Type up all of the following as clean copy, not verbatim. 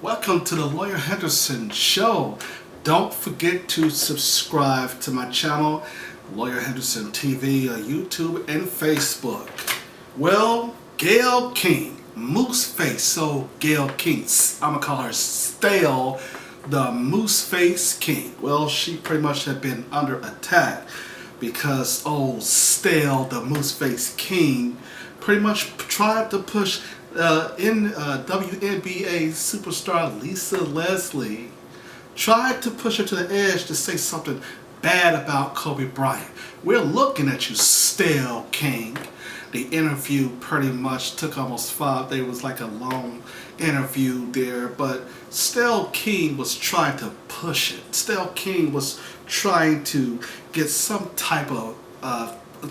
Welcome to the Lawyer Henderson Show. Don't forget to subscribe to my channel, Lawyer Henderson TV, on YouTube and Facebook. Well, Gayle King, Moose Face, so Gayle King, I'm gonna call her Stale, the Moose Face King. Well, she pretty much had been under attack because old Stale, the Moose Face King, pretty much tried to push WNBA superstar Lisa Leslie, tried to push her to the edge to say something bad about Kobe Bryant. We're looking at you, Stale King. The interview pretty much took almost 5 days. It was like a long interview there, but Stale King was trying to push it. Stale King was trying to get some type of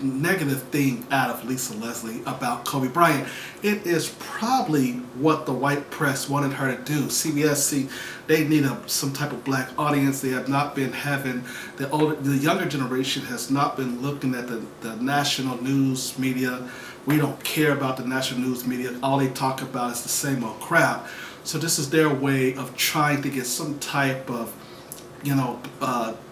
negative thing out of Lisa Leslie about Kobe Bryant. It is probably what the white press wanted her to do. CBS, they need some type of black audience. They have not been having, the younger generation has not been looking at the national news media. We don't care about the national news media. All they talk about is the same old crap. So this is their way of trying to get some type of,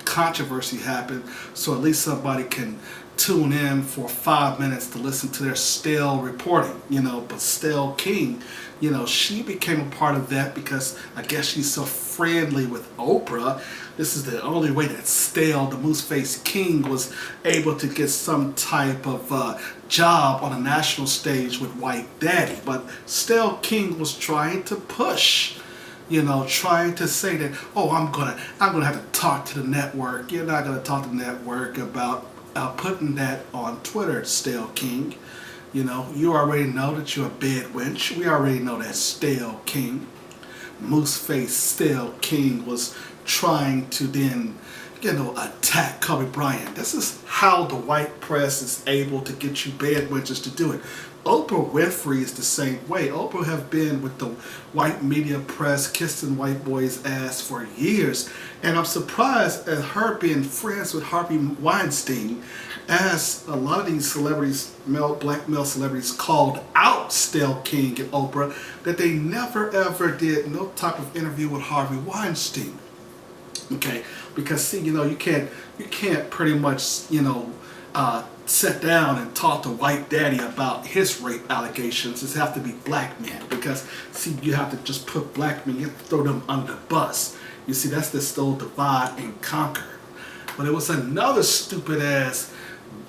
controversy happen, so at least somebody can tune in for 5 minutes to listen to their stale reporting, but Stale King, she became a part of that because I guess she's so friendly with Oprah. This is the only way that Stale, the Moose Face King, was able to get some type of job on a national stage with White Daddy. But Stale King was trying to push, trying to say that, oh, I'm gonna have to talk to the network. You're not gonna talk to the network about putting that on Twitter, Stale King. You already know that you're a bad wench. We already know that Stale King, Moose Face Stale King, was trying to then, attack Kobe Bryant. This is how the white press is able to get you bad wenches to do it. Oprah Winfrey is the same way. Oprah have been with the white media press kissing white boys' ass for years, and I'm surprised at her being friends with Harvey Weinstein, as a lot of these celebrities, black male celebrities, called out Stale King and Oprah, that they never ever did no type of interview with Harvey Weinstein. Okay, because you can't pretty much sit down and talk to White Daddy about his rape allegations. It have to be black men, because you have to just put black men, you have to throw them under the bus. You see, that's the still divide and conquer. But it was another stupid ass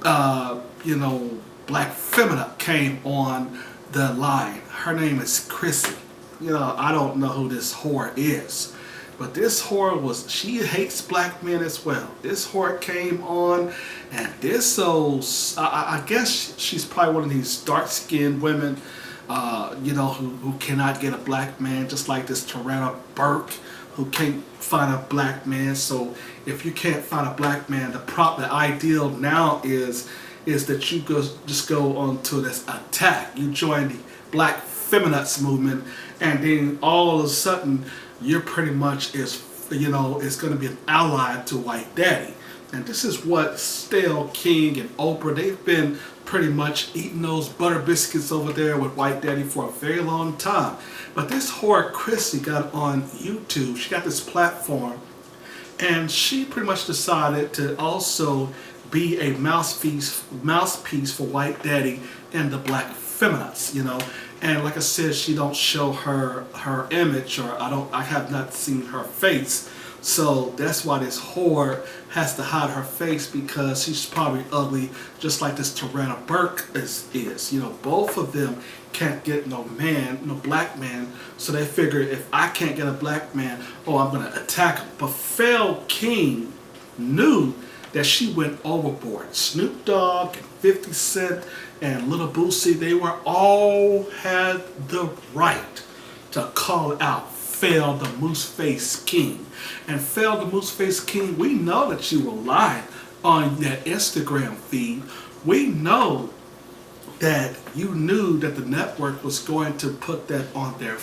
black feminine came on the line. Her name is Chrissy. I don't know who this whore is, but this whore she hates black men as well. This whore came on, and this I guess she's probably one of these dark-skinned women, who cannot get a black man, just like this Tarana Burke, who can't find a black man. So if you can't find a black man, the ideal now is that you just go on to this attack. You join the black feminists movement, and then all of a sudden you're pretty much is going to be an ally to White Daddy. And this is what Stale King and Oprah, they've been pretty much eating those butter biscuits over there with White Daddy for a very long time. But this whore Chrissy got on YouTube. She got this platform, and she pretty much decided to also be a mouthpiece for White Daddy and the black feminists, And like I said, she don't show her image, or I have not seen her face. So that's why this whore has to hide her face, because she's probably ugly, just like this Tarana Burke is. Both of them can't get no black man. So they figure, if I can't get a black man, I'm gonna attack him. But Stale King knew that she went overboard. Snoop Dogg and 50 Cent and Little Boosie, they all had the right to call out Stale the Moose Face King. And Stale the Moose Face King, we know that you were lying on that Instagram feed. We know that you knew that the network was going to put that on their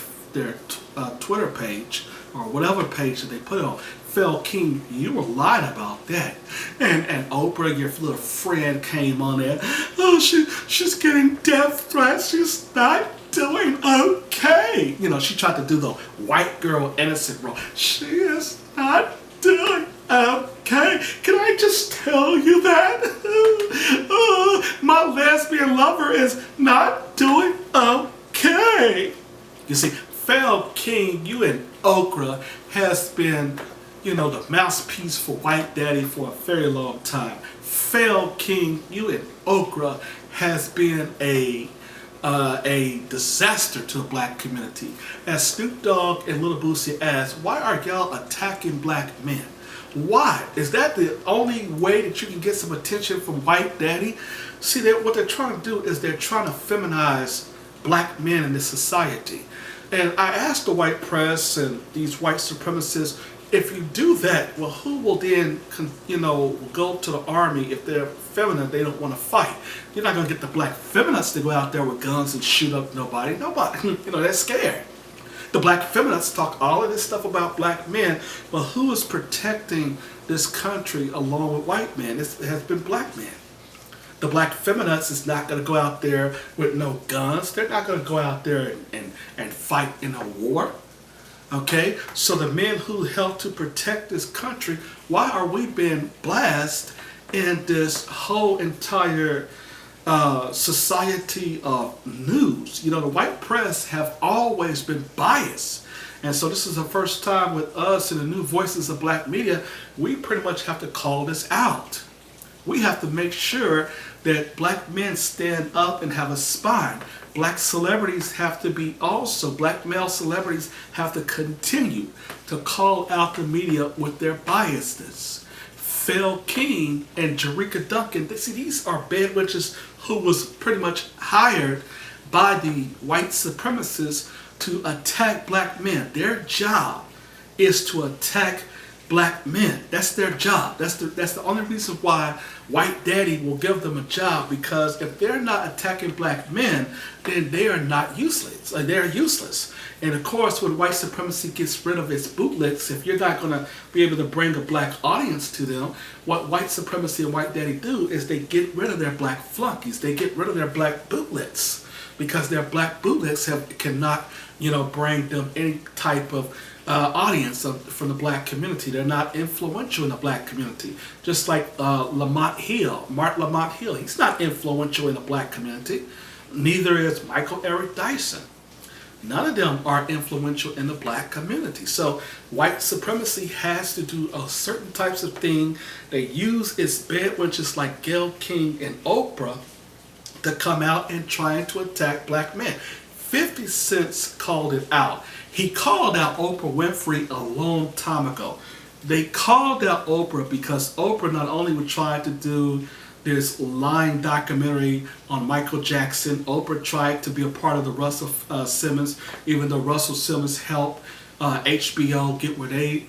Twitter page, or whatever page that they put it on. Stale King, you were lying about that. And Oprah, your little friend, came on there. Oh, she's getting death threats. She's not doing okay. You know, she tried to do the white girl innocent role. She is not doing okay. Can I just tell you that? My lesbian lover is not doing okay. You see, Fel King, you and Okra has been, you know, the mouthpiece for White Daddy for a very long time. Fel King, you and Okra has been a disaster to the black community. As Snoop Dogg and Lil Boosie asked, why are y'all attacking black men? Why? Is that the only way that you can get some attention from White Daddy? See, what they're trying to do is they're trying to feminize black men in this society. And I asked the white press and these white supremacists, if you do that, well, who will then, you know, go to the army if they're feminine, they don't want to fight? You're not going to get the black feminists to go out there with guns and shoot up nobody. Nobody. You know, they're scared. The black feminists talk all of this stuff about black men, but who is protecting this country along with white men? It has been black men. The black feminists is not going to go out there with no guns. They're not going to go out there and fight in a war. Okay, so the men who help to protect this country, why are we being blasted in this whole entire society of news? You know, the white press have always been biased. And so this is the first time with us in the new voices of black media, we pretty much have to call this out. We have to make sure that black men stand up and have a spine. Black celebrities have to be also, black male celebrities have to continue to call out the media with their biasness. Fel King and Jerika Duncan, these are bad witches who was pretty much hired by the white supremacists to attack black men. Their job is to attack black men. That's their job. That's the only reason why White Daddy will give them a job, because if they're not attacking black men, then they are not useless. They're useless. And of course, when white supremacy gets rid of its bootlicks, if you're not going to be able to bring a black audience to them, what white supremacy and White Daddy do is they get rid of their black flunkies. They get rid of their black bootlicks, because their black bootlicks cannot, you know, bring them any type of audience from the black community. They're not influential in the black community. Just like Mark Lamont Hill, he's not influential in the black community. Neither is Michael Eric Dyson. None of them are influential in the black community. So white supremacy has to do a certain types of thing. They use its bad witches like Gayle King and Oprah to come out and trying to attack black men. 50 Cent called it out. He called out Oprah Winfrey a long time ago. They called out Oprah because Oprah not only was trying to do this lying documentary on Michael Jackson, Oprah tried to be a part of the Russell Simmons, even though Russell Simmons helped HBO get where they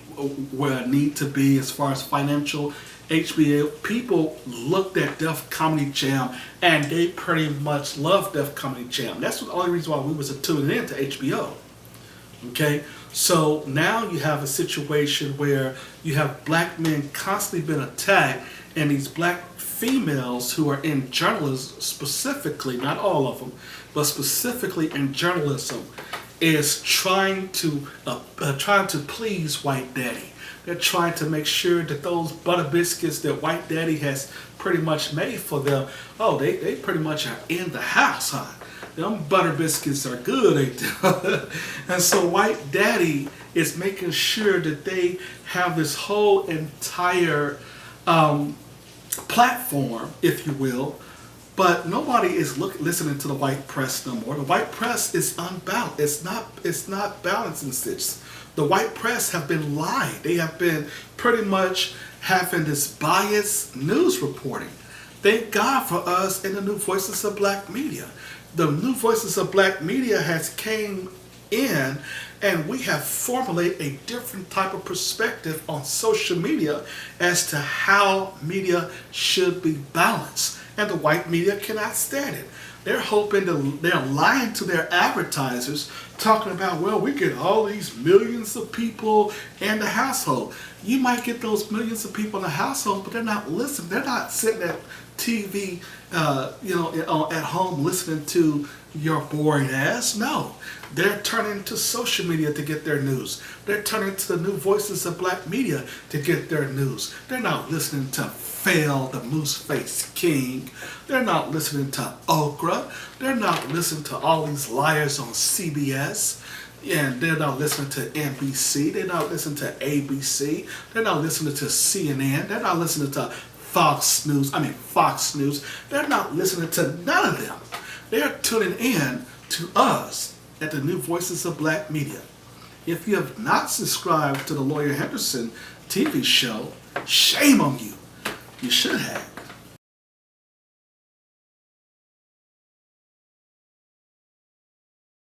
need to be as far as financial. HBO people looked at Def Comedy Jam and they pretty much loved Def Comedy Jam. That's the only reason why we was tuning in to HBO. Okay, so now you have a situation where you have black men constantly being attacked, and these black females who are in journalism specifically, not all of them, but specifically in journalism, is trying to please White Daddy. They're trying to make sure that those butter biscuits that White Daddy has pretty much made for them, oh, they pretty much are in the house, huh? Them butter biscuits are good, ain't they? And so White Daddy is making sure that they have this whole entire platform, if you will, but nobody is listening to the white press no more. The white press is unbalanced. It's not balancing this. The white press have been lying. They have been pretty much having this biased news reporting. Thank God for us in the new voices of black media. The new voices of black media has came in, and we have formulated a different type of perspective on social media as to how media should be balanced. And the white media cannot stand it. They're hoping they're lying to their advertisers, talking about, well, we get all these millions of people in the household. You might get those millions of people in the household, but they're not listening. They're not sitting at TV, at home listening to your boring ass. No, they're turning to social media to get their news. They're turning to the new voices of black media to get their news. They're not listening to Fail, the Moose-Faced King. They're not listening to Oprah. They're not listening to all these liars on CBS. And they're not listening to NBC. They're not listening to ABC. They're not listening to CNN. They're not listening to Fox News. They're not listening to none of them. They're tuning in to us at the New Voices of Black Media. If you have not subscribed to the Lawyer Henderson TV show, shame on you. You should have.